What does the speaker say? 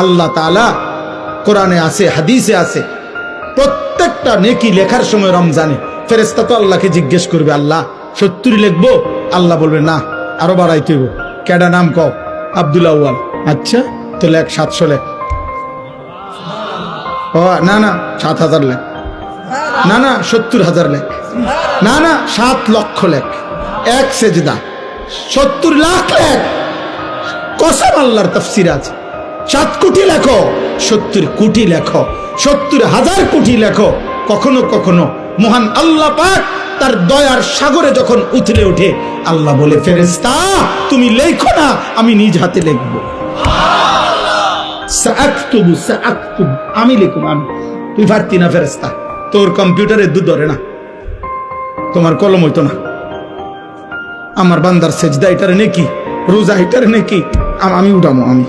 আল্লাহ তাআলা কোরআনে আছে, হাদিসে আছে, প্রত্যেকটা নেকি লেখার সময় রমজানে ফেরেশতা তো আল্লাহকে জিজ্ঞেস করবে, আল্লাহ 70 লিখবো? আল্লাহ বলবে না, আরো বাড়াইতে হইব। কেডা নাম কও? আব্দুল আউয়াল। আচ্ছা তো লেখ 700 লেখ। ও না না 7000 লেখ। না না 70,000 লেখ। না না 7 লক্ষ লেখ। এক সেজদা 70 লাখ লেখ। কসম আল্লাহর তাফসীর আছে। 7 কোটি লেখো, 70 কোটি লেখো, 70,000 কোটি লেখো। কখনো কখনো মহান আল্লাহ পাক তার দয়ার সাগরে যখন উথলে ওঠে, আল্লাহ বলে, ফেরেশতা তুমি লেখো না, আমি নিজ হাতে লিখবো। সাআকতুবু সাআকতুবু, আমি লিখব, আমি। তুই পারতি না ফেরেশতা, তোর কম্পিউটারে দুধ ধরে না, তোমার কলম হইতো না। আমার বান্দার সেজদা এটার নেকি, রোজা এটার নেকি, আমি উঠামো, আমি।